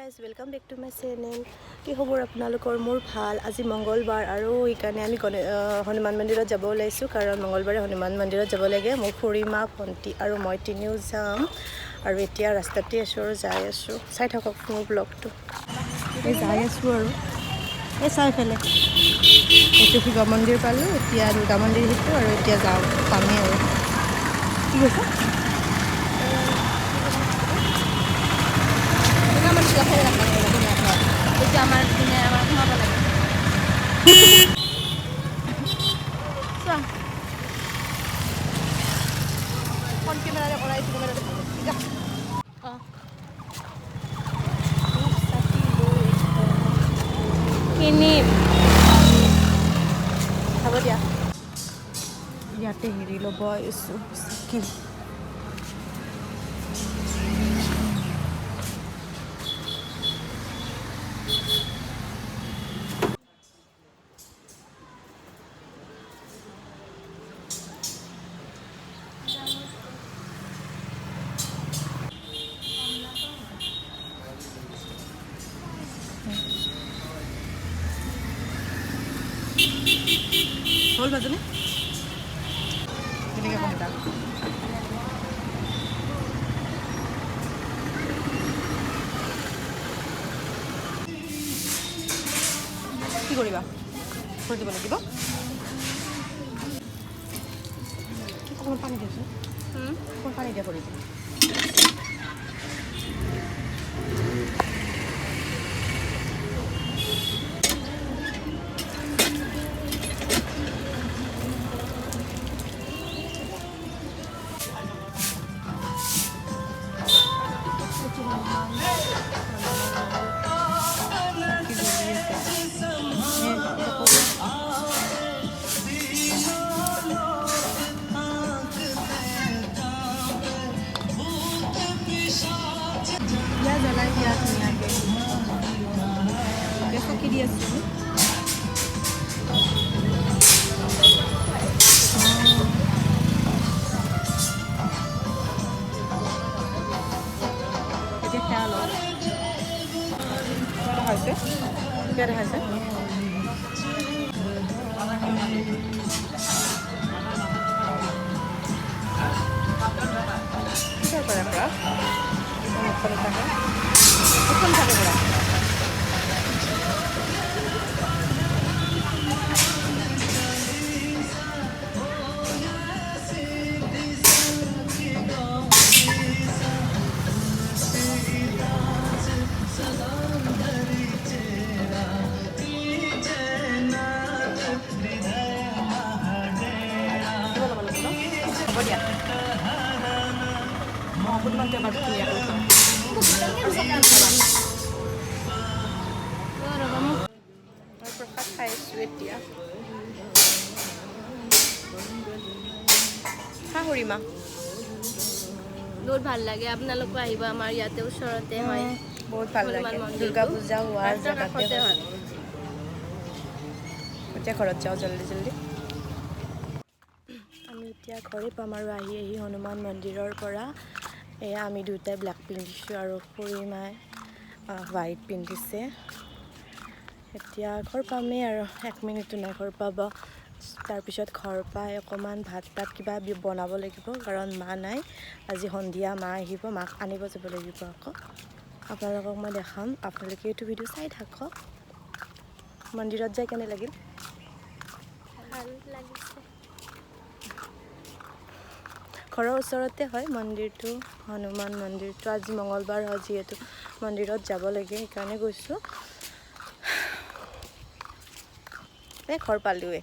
Guys welcome back to my channel. কি খবৰ আপোনালোকৰ? মোৰ ভাল। আজি মংগলবাৰ আৰু সেইকাৰণে আমি হনুমান মন্দিৰত যাব ওলাইছোঁ, কাৰণ মংগলবাৰে হনুমান মন্দিৰত যাব লাগে। মোৰ খুৰীমা, ভণ্টি আৰু মই তিনিও যাম। আৰু এতিয়া ৰাস্তাতে আছোঁ আৰু যাই আছোঁ। চাই থাকক মোৰ ব্লগটো। এই যাই আছোঁ আৰু এই চাই ফেলে এইটো শিৱ মন্দিৰ পালোঁ, এতিয়া দুৰ্গা মন্দিৰ শিকোঁ আৰু এতিয়া যাওঁ পামেই আৰু। কি কৈছে? আমাৰ দিনে আমাৰ ঘুমাবো লাগে ফোন ক্যামেৰাৰে কৰাই ক্যামেৰাতে কিনিম হ'ব দিয়া। ইয়াতে হেৰি ল'ব আহিছোঁ চাকি। হ'ল বাজনী কেনেকৈ কম তাক কি কৰিবা? কৰি দিব লাগিব। অকণমান পানী দিয়াচোন, অকণমান পানী দিয়া কৰি দিম। জ্বলাই দিয়া ধুনীয়াকৈ চাকি দি আছোঁ। এতিয়া সেয়া লওঁ দেখাইছে, কিয় দেখাইছে? কিহৰ পৰা পৰা মুখখন থাকে, মুখখন থাকে পৰা হ'ব দিয়া। অকণমান টেমাত ধুনীয়াকৈ প্ৰসাদ খাই আছোঁ এতিয়া। খুৰীমা বহুত ভাল লাগে। আপোনালোকো আহিব, আমাৰ ইয়াতে ওচৰতে হয়। বহুত ভাল লাগে। দুৰ্গা পূজা হোৱাৰ জেগাতে হয়। এতিয়া ঘৰত যাওঁ জল্দি জল্দি। আমি এতিয়া ঘৰে পাম আৰু আহি হনুমান মন্দিৰৰ পৰা এয়া আমি দুয়োটাই ব্লেক পিন্ধিছোঁ আৰু খুৰীমাই হোৱাইট পিন্ধিছে। এতিয়া ঘৰ পামেই আৰু 1 মিনিটো নাই ঘৰ পাব। তাৰপিছত ঘৰ পাই অকণমান ভাত তাত কিবা বনাব লাগিব, কাৰণ মা নাই আজি সন্ধিয়া। মা আহিব, মাক আনিব যাব লাগিব আকৌ। আপোনালোকক মই দেখাম, আপোনালোকে এইটো ভিডিঅ' চাই থাকক। মন্দিৰত যাই কেনে লাগিল? ভাল লাগিছে। ঘৰৰ ওচৰতে হয় মন্দিৰটো, হনুমান মন্দিৰটো। আজি মংগলবাৰ হয় যিহেতু মন্দিৰত যাব লাগে, সেইকাৰণে গৈছোঁ। ঘৰ পালোৱে,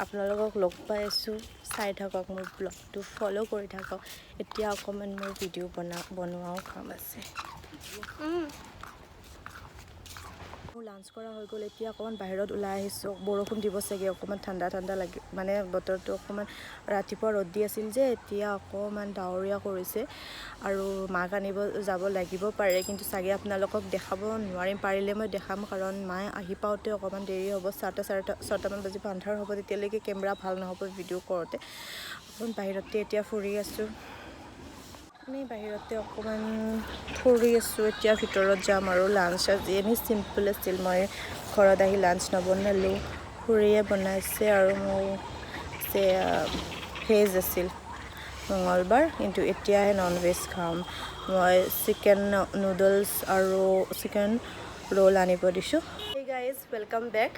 আপোনালোকক লগ পাই আছোঁ। চাই থাকক মোৰ ব্লগটো, ফ'ল' কৰি থাকক। এতিয়া অকণমান মোৰ ভিডিঅ' বনোৱাও কাম আছে। মোৰ লাঞ্চ কৰা হৈ গ'ল। এতিয়া অকণমান বাহিৰত ওলাই আহিছোঁ। বৰষুণ দিব চাগে, অকণমান ঠাণ্ডা ঠাণ্ডা লাগি মানে বতৰটো অকণমান। ৰাতিপুৱা ৰ'দ দি আছিল যে, এতিয়া অকণমান ডাৱৰীয়া কৰিছে আৰু মাক আনিব যাব লাগিব পাৰে, কিন্তু চাগে আপোনালোকক দেখাব নোৱাৰিম। পাৰিলে মই দেখাম, কাৰণ মায়ে আহি পাওঁতে অকণমান দেৰি হ'ব। 6টামান বাজিব, আন্ধাৰ হ'ব। তেতিয়ালৈকে কেমেৰা ভাল নহ'ব ভিডিঅ' কৰোঁতে। অকণমান বাহিৰতে এতিয়া ফুৰি আছোঁ। এনেই বাহিৰতে অকণমান ফুৰি আছোঁ এতিয়া ভিতৰত যাম আৰু লাঞ্চ আজি এনেই চিম্পল আছিল মই ঘৰত আহি লাঞ্চ নবনালোঁ খুৰীয়ে বনাইছে আৰু মোৰ ভেজ আছিল মঙলবাৰ কিন্তু এতিয়াহে নন ভেজ খাম মই চিকেন নুডলছ আৰু চিকেন ৰোল আনিব দিছোঁ হেই গাইজ ৱেলকাম বেক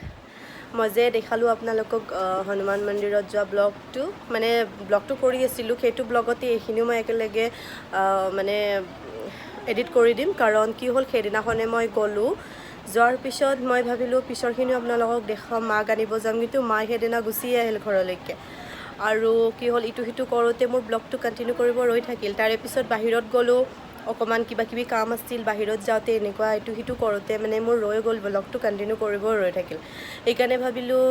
মই যে দেখালোঁ আপোনালোকক হনুমান মন্দিৰত যোৱা ব্লগটো কৰি আছিলোঁ সেইটো ব্লগতে এইখিনিও মই একেলগে মানে এডিট কৰি দিম কাৰণ কি হ'ল সেইদিনাখনে মই গ'লোঁ যোৱাৰ পিছত মই ভাবিলোঁ পিছৰখিনিও আপোনালোকক দেখাম মাক আনিব যাম কিন্তু মায়ে সেইদিনা গুচি আহিল ঘৰলৈকে আৰু কি হ'ল ইটো সিটো কৰোঁতে মোৰ ব্লগটো কণ্টিনিউ কৰিব ৰৈ থাকিল তাৰে পিছত বাহিৰত গ'লোঁ অকণমান কিবা কিবি কাম আছিল বাহিৰত যাওঁতে এনেকুৱা ইটো সিটো কৰোঁতে মানে মোৰ ৰৈ গ'ল ব্লগটো কণ্টিনিউ কৰিব ৰৈ থাকিল সেইকাৰণে ভাবিলোঁ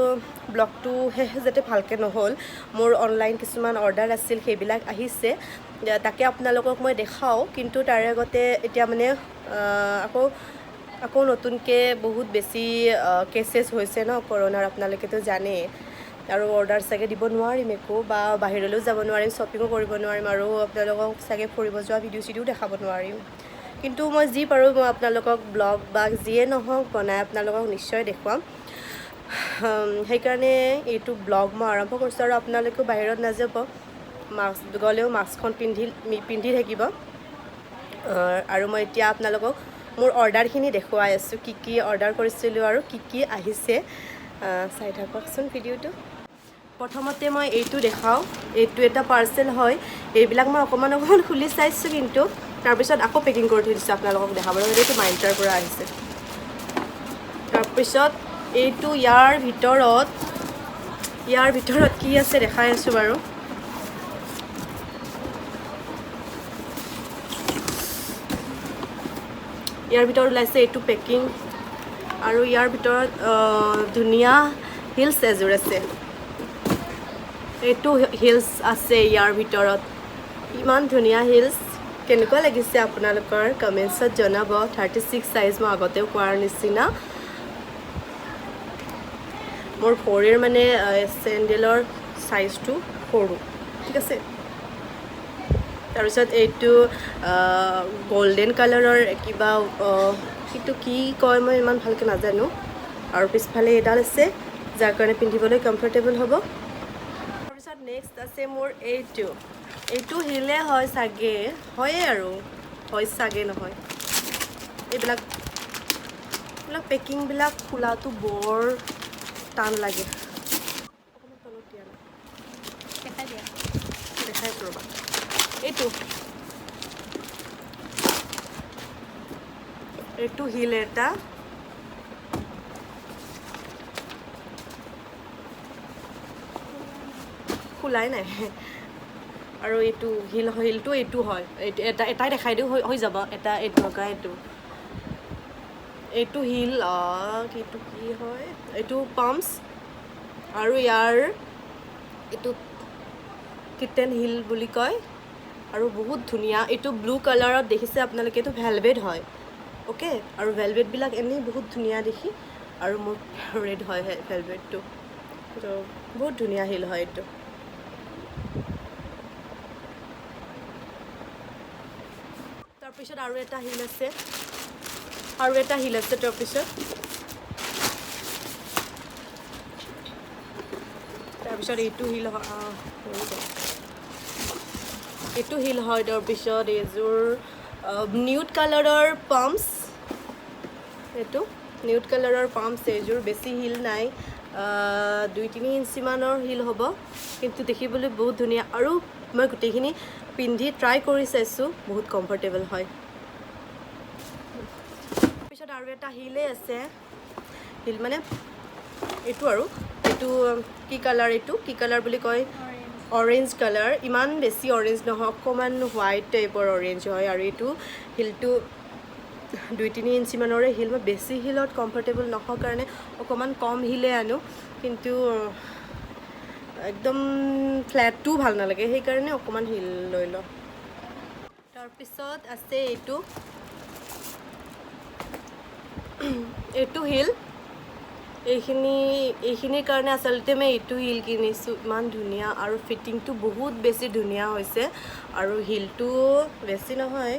ব্লগটো যাতে ভালকৈ নহ'ল মোৰ অনলাইন কিছুমান অৰ্ডাৰ আছিল সেইবিলাক আহিছে তাকে আপোনালোকক মই দেখাওঁ কিন্তু তাৰে আগতে এতিয়া মানে আকৌ নতুনকৈ বহুত বেছি কেচেছ হৈছে ন কৰোণাৰ আপোনালোকেতো জানেই আৰু অৰ্ডাৰ চাগে দিব নোৱাৰিম একো বা বাহিৰলৈও যাব নোৱাৰিম শ্বপিঙো কৰিব নোৱাৰিম আৰু আপোনালোকক চাগে ফুৰিব যোৱা ভিডিঅ' চিডিঅ'ও দেখাব নোৱাৰিম কিন্তু মই যি পাৰোঁ মই আপোনালোকক ব্লগ বা যিয়ে নহওক বনাই আপোনালোকক নিশ্চয় দেখুৱাম সেইকাৰণে এইটো ব্লগ মই আৰম্ভ কৰিছোঁ আৰু আপোনালোকেও বাহিৰত নাযাব মাস্ক গ'লেও মাস্কখন পিন্ধি থাকিব আৰু মই এতিয়া আপোনালোকক মোৰ অৰ্ডাৰখিনি দেখুৱাই আছোঁ কি অৰ্ডাৰ কৰিছিলোঁ আৰু কি আহিছে চাই থাককচোন ভিডিঅ'টো প্ৰথমতে মই এইটো দেখাওঁ এইটো এটা পাৰ্চেল হয় এইবিলাক মই অকণমান খুলি চাইছোঁ কিন্তু তাৰপিছত আকৌ পেকিং কৰি থৈ দিছোঁ আপোনালোকক দেখাবলৈ এইটো মাইণ্ট্ৰাৰ পৰা আহিছে তাৰপিছত এইটো ইয়াৰ ভিতৰত কি আছে দেখাই আছোঁ বাৰু ইয়াৰ ভিতৰত ওলাইছে এইটো পেকিং আৰু ইয়াৰ ভিতৰত ধুনীয়া হিলছ এযোৰ আছে এইটো হিলছ আছে ইয়াৰ ভিতৰত ইমান ধুনীয়া হিলছ কেনেকুৱা লাগিছে আপোনালোকৰ কমেণ্টছত জনাব 36 চাইজ মই আগতেও কোৱাৰ নিচিনা মোৰ ভৰিৰ মানে চেণ্ডেলৰ চাইজটো সৰু ঠিক আছে তাৰপিছত এইটো গোল্ডেন কালাৰৰ কিবা সেইটো কি কয় মই ইমান ভালকৈ নাজানো আৰু পিছফালে এডাল আছে যাৰ কাৰণে পিন্ধিবলৈ কমফৰ্টেবল হ'ব তাৰপিছত নেক্সট আছে মোৰ এইটো হিলে হয় চাগে হয়ে আৰু হয় চাগে নহয় এইবিলাক পেকিংবিলাক খোলাটো বৰ টান লাগে দেখাই ৰ'বা এইটো হিল এটা খোলাই নাই আৰু এইটো হিলটো এইটো হয় এটাই দেখাই দিওঁ হৈ যাব এটা এইটো লগা এইটো হিল এইটো কি হয় এইটো পাম্পছ আৰু ইয়াৰ এইটো কিটেন হিল বুলি কয় আৰু বহুত ধুনীয়া এইটো ব্লু কালাৰত দেখিছে আপোনালোকে এইটো ভেলভেট হয় অ'কে আৰু ভেলভেটবিলাক এনেই বহুত ধুনীয়া দেখি আৰু মোৰ ফেভৰেট হয় ভেলভেটটো তো বহুত ধুনীয়া হিল হয় এইটো তাৰপিছত আৰু এটা হিল আছে তাৰপিছত এইটো হিল হয় তাৰপিছত এইযোৰ নিউড কালাৰৰ পাম্পছ এইযোৰ বেছি হিল নাই 2-3 ইঞ্চিমানৰ হিল হ'ব কিন্তু দেখিবলৈ বহুত ধুনীয়া আৰু মই গোটেইখিনি পিন্ধি ট্ৰাই কৰি চাইছোঁ বহুত কমফৰ্টেবল হয় তাৰপিছত আৰু এটা হিলেই আছে হিল মানে এইটো কি কালাৰ বুলি কয় অৰেঞ্জ কালাৰ ইমান বেছি অৰেঞ্জ নহয় অকণমান হোৱাইট টাইপৰ অৰেঞ্জ হয় আৰু এইটো হিলটো 2-3 ইঞ্চিমানৰে হিল মই বেছি হিলত কমফৰ্টেবল নহয় কাৰণে অকণমান কম হিলে আনো কিন্তু একদম ফ্লেটটো ভাল নালাগে সেইকাৰণে অকণমান হিল লৈ লওঁ তাৰপিছত আছে এইটো হিল এইখিনিৰ কাৰণে আচলতে মই এইটো হিল কিনিছোঁ ইমান ধুনীয়া আৰু ফিটিংটো বহুত বেছি ধুনীয়া হৈছে আৰু হিলটো বেছি নহয়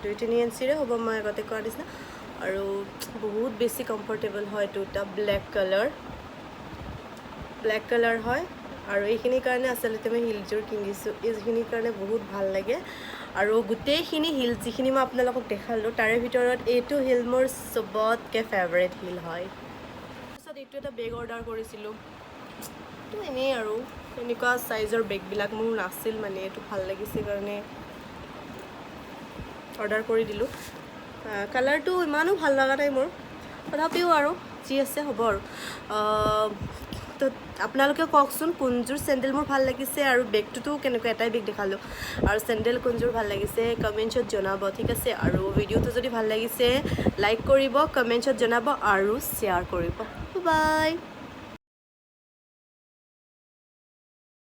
2-3 ইঞ্চিৰে হ'ব মই আগতে কোৱাৰ নিচিনা আৰু বহুত বেছি কমফৰ্টেবল হয় এইটো এটা ব্লেক কালাৰ হয় আৰু এইখিনিৰ কাৰণে আচলতে মই হিলযোৰ কিনিছোঁ এইখিনিৰ কাৰণে বহুত ভাল লাগে আৰু গোটেইখিনি হিল যিখিনি মই আপোনালোকক দেখালোঁ তাৰে ভিতৰত এইটো হিল মোৰ চবতকৈ ফেভাৰেট হিল হয় তাৰপিছত এইটো এটা বেগ অৰ্ডাৰ কৰিছিলোঁ তো এনেই আৰু এনেকুৱা চাইজৰ বেগবিলাক মোৰ নাছিল মানে এইটো ভাল লাগিছে কাৰণে অৰ্ডাৰ কৰি দিলোঁ কালাৰটো ইমানো ভাল লগা নাই মোৰ তথাপিও আৰু যি আছে হ'ব আৰু তো আপোনালোকে কওকচোন কোনযোৰ চেণ্ডেল মোৰ ভাল লাগিছে আৰু বেগটোতো কেনেকুৱা এটাই বেগ দেখালোঁ আৰু চেণ্ডেল কোনযোৰ ভাল লাগিছে কমেণ্টছত জনাব ঠিক আছে আৰু ভিডিঅ'টো যদি ভাল লাগিছে লাইক কৰিব কমেণ্টছত জনাব আৰু শ্বেয়াৰ কৰিব বাই